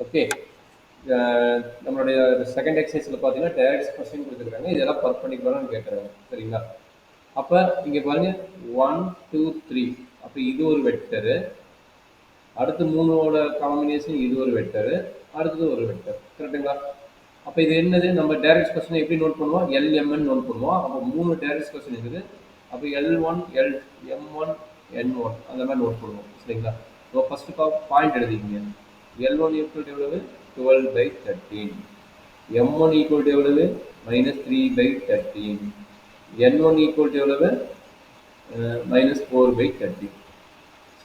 Okay. நம்மளுடைய second எக்ஸசைஸில் பார்த்தீங்கன்னா direct question கொடுத்துருக்காங்க. இதெல்லாம் பர்பண்டிகுலரான்னு கேட்குறாங்க. சரிங்களா? அப்போ இங்கே பாருங்க 1 2 3. அப்போ இது ஒரு வெக்டரு. அடுத்து 3ஓட காம்பினேஷன் இது ஒரு வெக்டரு. அடுத்தது ஒரு வெக்டர். கரெக்டுங்களா? அப்போ இது என்னது? நம்ம டைரக்ட் கொஸ்டின் எப்படி நோட் பண்ணுவோம்? எல்எம்என் நோட் பண்ணுவோம். அப்போ 3 டைரக்ட் கொஸ்டின் இருக்குது. அப்போ எல்1 எம்1 என்1 அந்த மாதிரி நோட் பண்ணுவோம். சரிங்களா? இப்போ ஃபர்ஸ்ட் பாயிண்ட் எழுதிக்கிங்க. எல்1 ஈக்குவல் எவ்வளவு? 12/13. எம்1 ஈக்குவல் எவ்வளவு? -3/13. என்1 ஈக்குவல் எவ்வளவு? -4/13.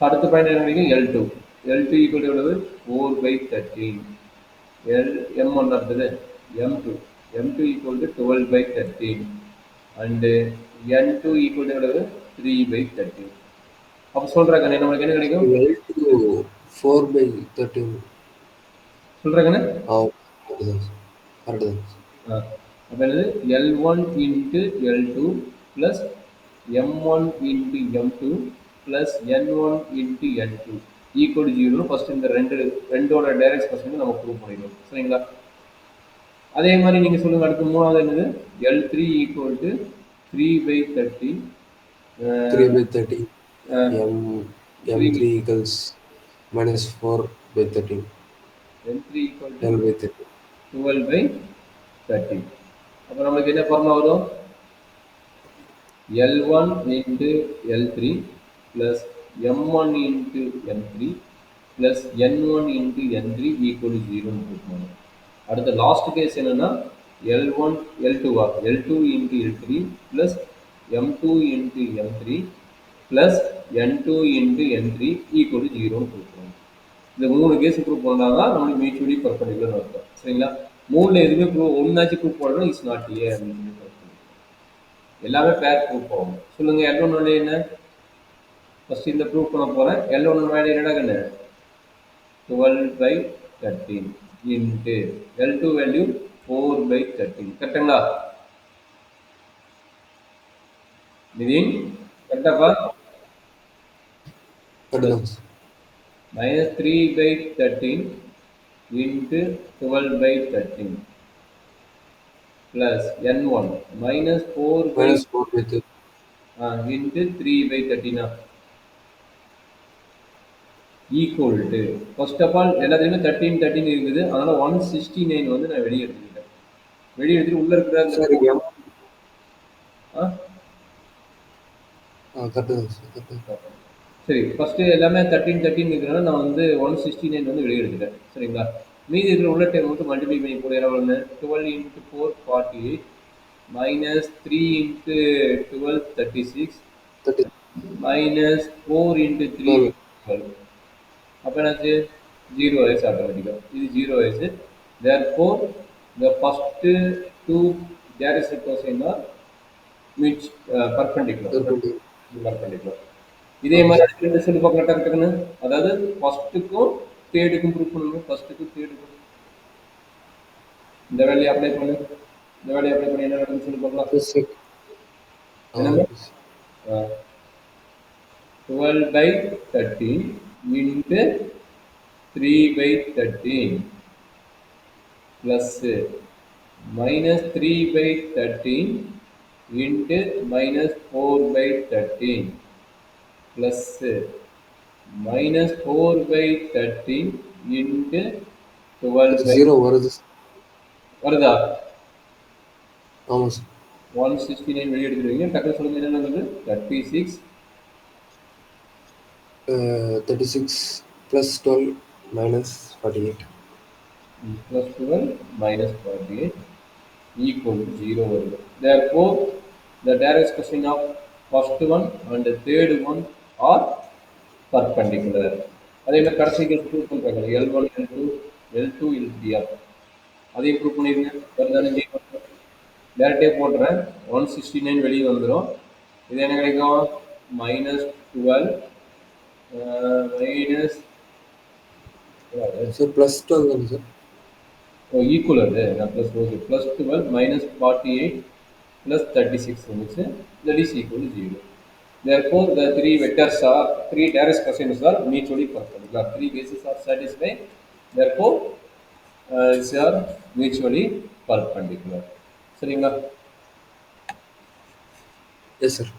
அடுத்த பாயிண்ட் என்ன கிடைக்கும்? எல்2. எல்2 ஈக்குவல் எவ்வளவு? 4/13. எம்1 அடுத்தது M two. M two equal to 12/13. And N two equal எவ்வளவு? 3/13. அப்போ சொல்றாங்க நம்மளுக்கு என்ன கிடைக்கும்? L2 4/13. சொல்றாங்கண்ணே கரெக்டு. அப்போ என்னது? L one into L two plus M one into M two plus N one into N two equal 0. First இந்த ரெண்டோட டைரக்ட் கொஸ்டின் நம்ம ப்ரூவ் பண்ணிடுவோம். சரிங்களா? அதே மாதிரி நீங்கள் சொல்லுங்கள். அடுத்து மூணாவது என்னது? எல்3 equal to 3/30. 3/30. M3 equals -4/13. M3 equal to 12/13. 12/30. அப்போ நம்மளுக்கு என்ன ஃபார்முலா வரும்? L1 into L3 plus M1 into M3 plus N1 into N3 equal to 0 போட்டுக்கணும். அடுத்த லாஸ்ட் கேஸ் என்னன்னா L1 L2 L2 into L3 plus M2 into M3 plus N2 into N3 equal to 0 போட்டுக்கணும். இந்த மூணு case prove பண்ணாதான் நம்மளுக்கு mutually perpendicular அர்த்தம். சரிங்களா? மூணுல எதுவுமே ப்ரூவ் ஒன்னாச்சும் ப்ரூவ் பண்ணணும் இஸ் நாட் ஏ அப்படின்னு சொல்லி எல்லாமே பேர் ப்ரூவ் போகும். சொல்லுங்க. L1 வேல்யூ என்ன? ஃபர்ஸ்ட் இந்த ப்ரூவ் பண்ண போறேன். L1 வேல்யூ என்னடா கண்ணு? 12/13 இன்ட்டு L2 வேல்யூ 4/13. கரெக்டுங்களா? நிதின் கரெக்டாப்பா? -3/13 into 12/13 plus N1 -4/13 into 3/13 equal to first of all எல்லாத்துலேயுமே 13 இருக்குது. அதனால 169 வந்து நான் வெளியே எடுத்துக்கிட்டேன். வெளியே எடுத்துட்டு உள்ள இருக்கிற சரி ஃபர்ஸ்ட் எல்லாமே 13 இருக்கிறனால நான் வந்து 169 வந்து வெளியே எடுத்துட்டேன். சரிங்களா? மீதி இருக்கிற உள்ள டைம் மட்டும் மல்டிப்ளை பண்ணி போட எவ்வளோன்னு 12 into 4 48 -3 into 12 36 -4 into 3 12. அப்போ என்னாச்சு? 0 ஆயிடுச்சு ஆட்டோமேட்டிக்காக. இது 0 ஆயிடுச்சு. Therefore the first two direct cosine are perpendicular. இதே மாதிரி ரெண்டு சொல்லி பார்க்கலாம் டக்குன்னு. அதாவது ஃபர்ஸ்ட்டுக்கும் தேர்டுக்கும் ப்ரூவ் பண்ணணும். ஃபர்ஸ்ட்டுக்கும் தேர்டுக்கும் இந்த வேலையை அப்ளை பண்ணு. இந்த வேலையை அப்ளை பண்ணி என்ன நடக்குன்னு சொல்லி பார்க்கலாம். 12/13 into 3/13 plus -3/13 into -4/13 plus -4/13 into 12 வருதா? 169 வெளியே எடுத்துருவீங்க. டக்குனு சொல்லுங்க என்ன நடக்குது? 36 plus 12 minus 48 plus 12 minus 48 equal to 0 வருது. Therefore, the direct question of first one and the third one are perpendicular. அதே மாதிரி கடைசி கேஸ் ப்ரூவ் பண்ணுறாங்க. L1 L2 L2 LDR அதையும் ப்ரூவ் பண்ணிடுங்க. வருதானே? டேரக்டே போட்டுறேன். 169 வெளியே வந்துடும். இது என்ன கிடைக்கும்? -12 +12 சார். ஈக்குவல் அது நான் +12 -48 +36 வந்துச்சு. That is equal to 0. Therefore, the three direct cosines are mutually perpendicular. Three cases are satisfied. Therefore, is are mutually perpendicular. சரிங்களா? Yes, sir.